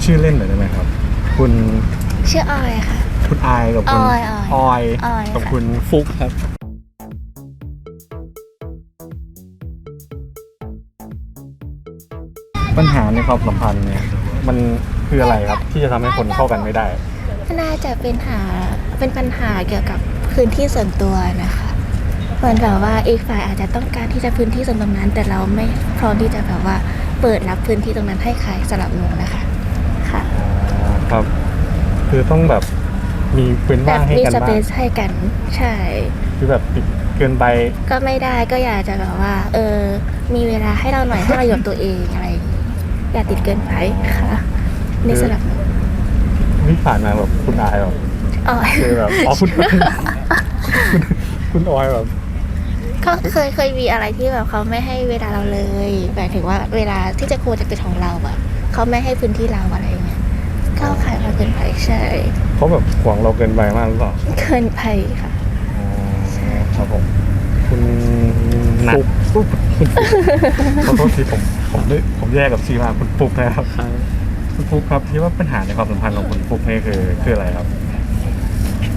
ชื่อเล่นหน่อยได้ไหมครับคุณชื่อออยค่ะคุณอายกับคุณออยกับคุณฟุกครับปัญหาในความสัมพันธ์เนี่ยมันคืออะไรครับที่จะทำให้คนเข้ากันไม่ได้น่าจะเป็นปัญหาเกี่ยวกับพื้นที่ส่วนตัวนะคะเหมือนแบบว่าอีกฝ่ายอาจจะต้องการที่จะพื้นที่ส่วนตรงนั้นแต่เราไม่พร้อมที่จะแบบว่าเปิดรับพื้นที่ตรงนั้นให้ใครสำหรับหนูนะคะค่ะครับคือต้องแบบมีพื้นว่างให้กันบ้างมีสเปซให้กันใช่คือแบบติดเกินไปก็ไม่ได้ก็อยากจะแบบว่ามีเวลาให้เราหน่อยให้เราอยู่ตัวเองอะไรอย่าติดเกินไปค่ะนี่สำหรับนี่ผ่านมาแบบคุณอายแบบคือแบบคุณออยแบบก็เคยมีอะไรที่แบบเขาไม่ให้เวลาเราเลยหมายถึงว่าเวลาที่จะควรจะเป็นของเราอะเขาไม่ให้พื้นที่เราอะไรเงี้ยก้าวขายมาเกินไปใช่เขาแบบหวงเราเกินไปมากหรือเปล่าเกินไปค่ะครับผมคุณนักขอโทษทีผมแยกกับซีมาคุณฟุกนะครับคุณฟุกครับคิดว่าปัญหาในความสัมพันธ์ของคุณฟุกนี่คืออะไรครับ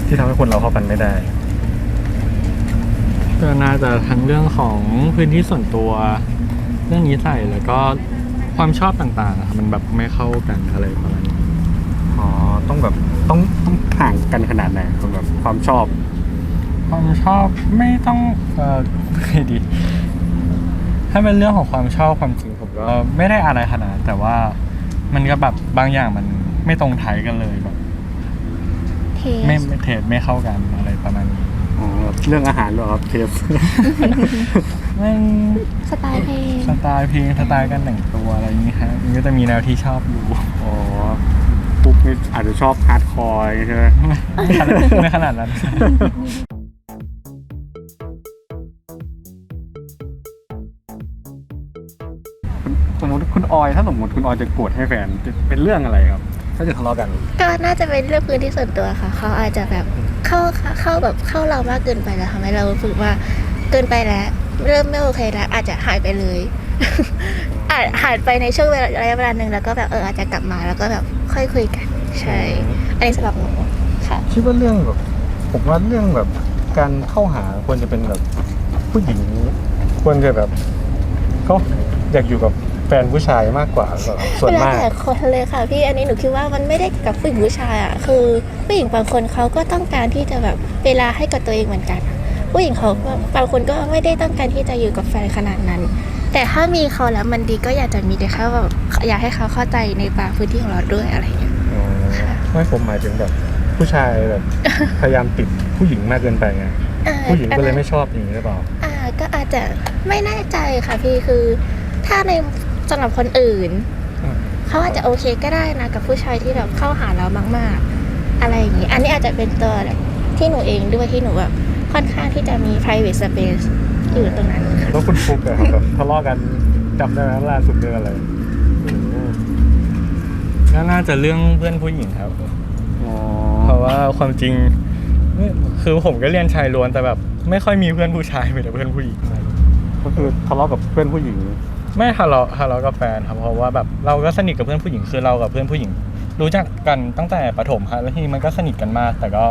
ที่ทำให้คนเราเข้ากันไม่ได้ก็น่าจะทั้งเรื่องของพื้นที่ส่วนตัวเรื่องนิสัยแล้วก็ความชอบต่างๆมันแบบไม่เข้ากันอะไรประมาณนี้ต้องแบบต้องห่างกันขนาดไหนคนแบบความชอบไม่ต้องไงดีถ้าเป็นเรื่องของความชอบความจริงผมก็ไม่ได้อะไรขนาดแต่ว่ามันก็แบบบางอย่างมันไม่ตรงไทยกันเลยแบบไม่เทสไม่เข้ากันอะไรประมาณนี้เรื่องอาหารหรอครับเทสมันสไตล์เพลงสไตล์การแต่งตัวอะไรอย่างนี้ฮะมันก็จะมีแนวที่ชอบอยู่ปุ๊บนี่อาจจะชอบฮาร์ดคอร์ใช่ไหมไม่ขนาดนั้นสมมติคุณออยถ้าสมมติคุณออยจะโกรธให้แฟนเป็นเรื่องอะไรครับถ้าจะทะเลาะกันก็น่าจะเป็นเรื่องพื้นที่ส่วนตัวค่ะเขาอาจจะแบบเข้าเรามากเกินไปแล้วทำให้เรารู้สึกว่าเกินไปแล้วเริ่มไม่โอเคแล้วอาจจะหายไปเลยอาจหายไปในช่วงระยะเวลาหนึ่งแล้วก็แบบอาจจะกลับมาแล้วก็แบบค่อยคุยกันใช่อันนี้สำหรับหนูค่ะคิดว่าเรื่องแบบผมว่าเรื่องแบบการเข้าหาควรจะเป็นแบบผู้หญิงควรจะแบบก็อยากอยู่กับแฟนผู้ชายมากกว่าส่วนมากแต่คนเลยค่ะพี่อันนี้หนูคิดว่ามันไม่ได้กับผู้หญิงผู้ชายอ่ะคือผู้หญิงบางคนเขาก็ต้องการที่จะแบบเวลาให้กับตัวเองเหมือนกันผู้หญิงเขาบางคนก็ไม่ได้ต้องการที่จะอยู่กับแฟนขนาดนั้นแต่ถ้ามีเขาแล้วมันดีก็อยากจะมีแต่แค่แบบอยากให้เขาเข้าใจในบางพื้นที่ของเราด้วยอะไรอย่างเงี้ยไม่ผมหมายถึงแบบผู้ชายแบบพยายามติดผู้หญิงมากเกินไปไงผู้หญิงก็เลยไม่ชอบอย่างนี้หรือเปล่าก็อาจจะไม่แน่ใจค่ะพี่คือถ้าในสำหรับคนอื่นเขาอาจจะโอเคก็ได้นะกับผู้ชายที่แบบเข้าหาเรามากๆอะไรอย่างนี้อันนี้อาจจะเป็นตัวที่หนูเองด้วยที่หนูแบบค่อนข้างที่จะมี private space อยู่ตรงนั้นแล้วคุณฟุกอะครับทะเลาะกันจำได้ไหมล่าสุดเรื่องอะไรน่าจะเรื่องเพื่อนผู้หญิงครับเพราะว่าความจริงคือผมก็เรียนชายล้วนแต่แบบไม่ค่อยมีเพื่อนผู้ชายมีแต่เพื่อนผู้หญิงก็คือทะเลาะกับเพื่อนผู้หญิงไม่ทะเลาะกับแฟนครับเพราะว่าแบบเราก็สนิทกับเพื่อนผู้หญิงคือเรากับเพื่อนผู้หญิงรู้จักกันตั้งแต่ประถมครับแล้วทีนี้มันก็สนิทกันมากแต่ก็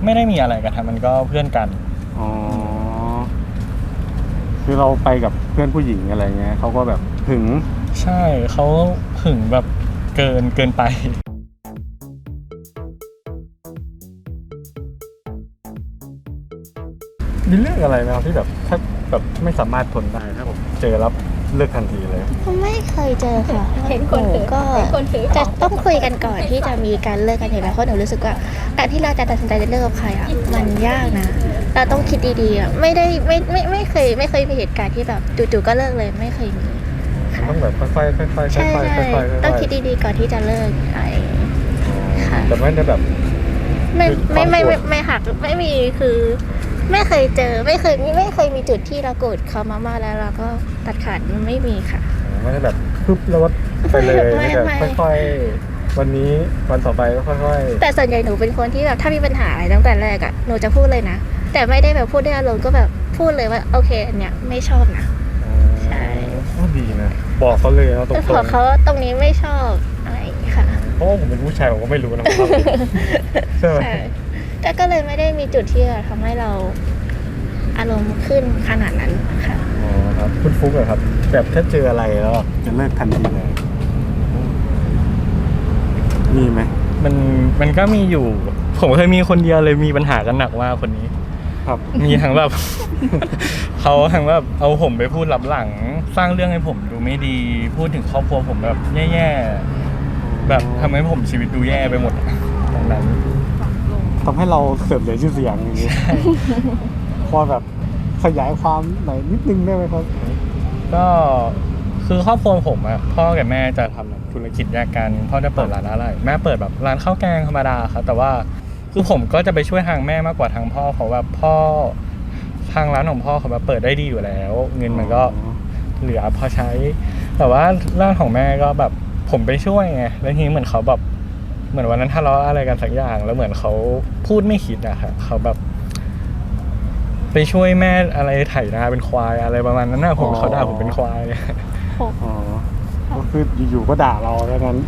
ไม่ได้มีอะไรกันครับมันก็เพื่อนกันคือเราไปกับเพื่อนผู้หญิงอะไรเงี้ยเขาก็แบบหึงใช่เขาหึงแบบเกินไปมีเรื่องอะไรไหมครับที่แบบถ้าแบบไม่สามารถทนได้ถ้าผมเจอแล้วเลิกทันทีเลยไม่เคยเจอค่ะเห็นคนก็จะต้องคุยกันก่อนที่จะมีการเลิกกันเห็นไหมเพราะหนูรู้สึกว่าการที่เราจะตัดสินใจจะเลิกกับใครอ่ะมันยากนะเราต้องคิดดีๆอ่ะไม่เคยมีเหตุการณ์ที่แบบจู่ๆก็เลิกเลยไม่เคยมีต้องแบบค่อยๆใช่ต้องคิดดีๆก่อนที่จะเลิกอะไรค่ะแต่ไม่ได้แบบไม่หักไม่มีคือไม่เคยเจอไม่เคยมีจุดที่เราโกรธเขามาแล้วเราก็ตัดขาดไม่มีค่ะไม่ได้แบบปึ๊บแล้วก็ไปเลยไม่แบบค่อยๆวันนี้วันต่อไปก็ค่อยๆแต่ส่วนใหญ่หนูเป็นคนที่แบบถ้ามีปัญหาอะไรตั้งแต่แรกอ่ะหนูจะพูดเลยนะแต่ไม่ได้แบบพูดด้วยอารมณ์ก็แบบพูดเลยว่าโอเคอันเนี้ยไม่ชอบนะใช่ก็ดีนะบอกเขาเลยนะตรงๆบอกเขาตรงนี้ไม่ชอบอะไรค่ะ เพราะว่าผมเป็นผู้ชายผมก็ไม่รู้นะครับใช่ไหม ใช่แต่ก็เลยไม่ได้มีจุดที่ทำให้เราอารมณ์ขึ้นขนาดนั้นค่ะ อ๋อครับคุณฟุกเหรอครับแบบถ้าเจออะไรแล้วจะเลิกทันทีเลยมีไหม มันก็มีอยู่ ผมเคยมีคนเดียวเลยมีปัญหากันหนักมากคนนี้ ครับ มีทั้งแบบ เขาทั้งแบบเอาผมไปพูดลับหลัง สร้างเรื่องให้ผมดูไม่ดี พูดถึงครอบครัวผมแบบแย่ๆแบบทำให้ผมชีวิตดูแย่ไปหมดตรงนั้น ทำให้เราเสื่อมเสียชื่อเสียงอย่างนี้พอแบบขยายความหน่อยนิดนึงได้ไหมครับ ก็คือครอบครัวผมอะพ่อกับแม่จะทำธุรกิจแยกกันพ่อจะเปิดร้านอะไรแม่เปิดแบบร้านข้าวแกงธรรมดาครับแต่ว่าคือผมก็จะไปช่วยทางแม่มากกว่าทางพ่อเพราะว่าพ่อทางร้านของพ่อเขาแบบเปิดได้ดีอยู่แล้ว เงินมันก็เหลือพอใช้ แต่ว่าร้านของแม่ก็แบบผมไปช่วยไงแล้วทีนี้เหมือนเขาแบบเหมือนวันนั้นทะเลาะอะไรกันสักอย่าง แล้วเหมือนเขาพูดไม่คิดอะครับเขาแบบ ไปช่วยแม่อะไรไถนาเป็นควายอะไรประมาณนั้นนะผมเขาด่าผมเป็นควายเลย อ๋อก็คืออยู่ๆก็ด่าเราแล้วงั้น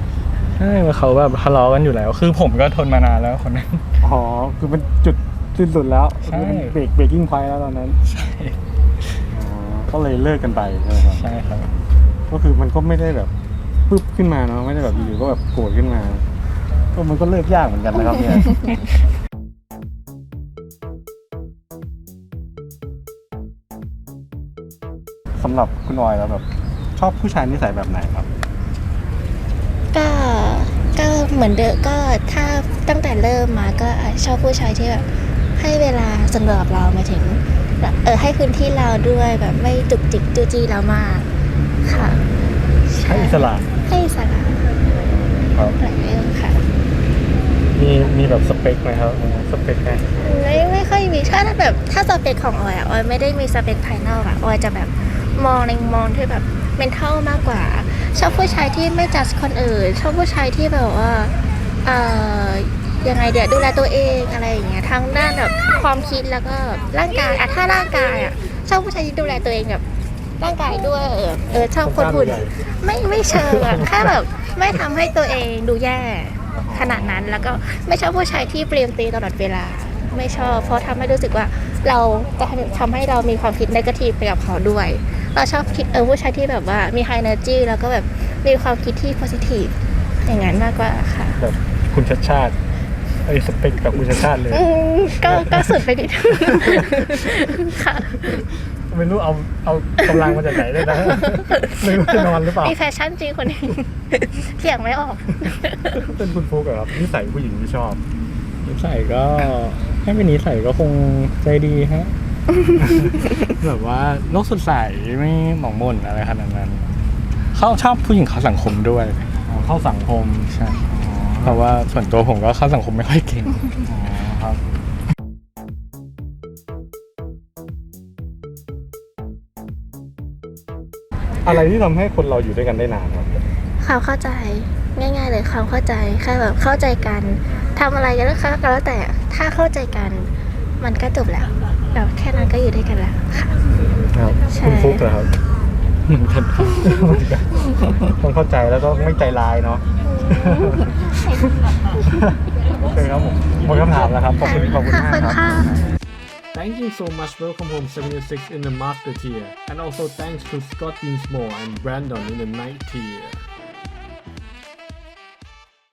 ใช่เขาแบบทะเลาะกันอยู่แล้ว คือผมก็ทนมานานแล้วคนนั้น อ๋อคือเป็นจุดสิ้นสุดแล้ว ใช่ คือเบรกกิ้งพอยต์แล้วตอนนั้น ใช่ อ๋อก็เลยเลิกกันไปใช่ไหมครับ ใช่ครับ ก็คือมันก็ไม่ได้แบบปึ๊บขึ้นมาเนาะไม่ได้แบบอยู่ๆก็แบบโกรธขึ้นมาก็มันก็เลิกยากเหมือนกันนะครับเนี่ย สำหรับคุณออยแล้วแบบชอบผู้ชายนิสัยแบบไหนครับ ก็ก็เหมือนเดิมก็ถ้าตั้งแต่เริ่มมาก็ชอบผู้ชายที่แบบให้เวลาสำหรับเราหมายถึงแบบให้พื้นที่เราด้วยแบบไม่จุกจิกจู้จี้เรามากค่ะ ให้อิสระ ให้อิสระ ครับ หลายเรื่องค่ะ มีแบบสเปคไหมครับสเปคไหม ไม่ค่อยมีถ้าสเปคของออยออยไม่ได้มีสเปคภายนอกอะออยจะแบบมองที่แบบเมนเทลมากกว่า ชอบผู้ชายที่ไม่จัดคนอื่นชอบผู้ชายที่แบบว่าเอ่อยังไงเดี๋ยวดูแลตัวเองอะไรอย่างเงี้ยทั้งด้านแบบความคิดแล้วก็ร่างกายถ้าร่างกายอะชอบผู้ชายที่ดูแลตัวเองแบบร่างกายด้วยชอบคนหุ่นไม่เชิงอะแค่แบบไม่ทำให้ตัวเองดูแย่ขนาดนั้นแล้วก็ไม่ชอบผู้ชายที่เปลี่ยนตีตลอดเวลาไม่ชอบเพราะทำให้รู้สึกว่าเราจะทำให้เรามีความคิดนกาทีฟไปกับเขาด้วยเราชอบคิดผู้ชายที่แบบว่ามี high energy แล้วก็แบบมีความคิดที่ positive อย่างนั้นมากกว่าค่ะ แบบคุณชัดชาติสเปคแบบคุณชัดชาติเลย ก็สุดไปนิด ค่ะ ไม่รู้เอากำลังมาจากไหนเลยนะ ไม่รู้จะนอนหรือเปล่า มีแฟชั่นจริงคนนี้ เถียงไม่ออก เป็นคุณฟุกเหรอครับนิสัยผู้หญิงที่ชอบ นิสัยก็ให้เป็นนิสัยก็คงใจดีฮะ แบบว่าโลกสดใสไม่หมองหม่นอะไรขนาดนั้นเขาชอบผู้หญิงเข้าสังคมด้วย เข้าสังคม ใช่เพราะว่าส่วนตัวผมก็เข้าสังคมไม่ค่อยเก่ง อ๋อครับ อะไรที่ทำให้คนเราอยู่ด้วยกันได้นานครับ ความเข้าใจง่ายๆเลยความเข้าใจแค่แบบเข้าใจกันทำอะไรกันก็แล้วแต่ถ้าเข้าใจกันมันก็จบแล้วแบบแค่นั้นก็อยู่ด้วยกันแล้วค่ะ ครับ ใช่ คุณฟุกเหรอครับ เหมือนกัน ต้องเข้าใจแล้วก็ไม่ใจร้ายเนาะโอเคครับผมหมดคำถามแล้วครับขอบคุณมาก ขอบคุณ ครับ ค่ะ Thank you so much. Welcome home 76 in the master tier. And also thanks to Scott Dinsmore and Brandon in the ninth tier.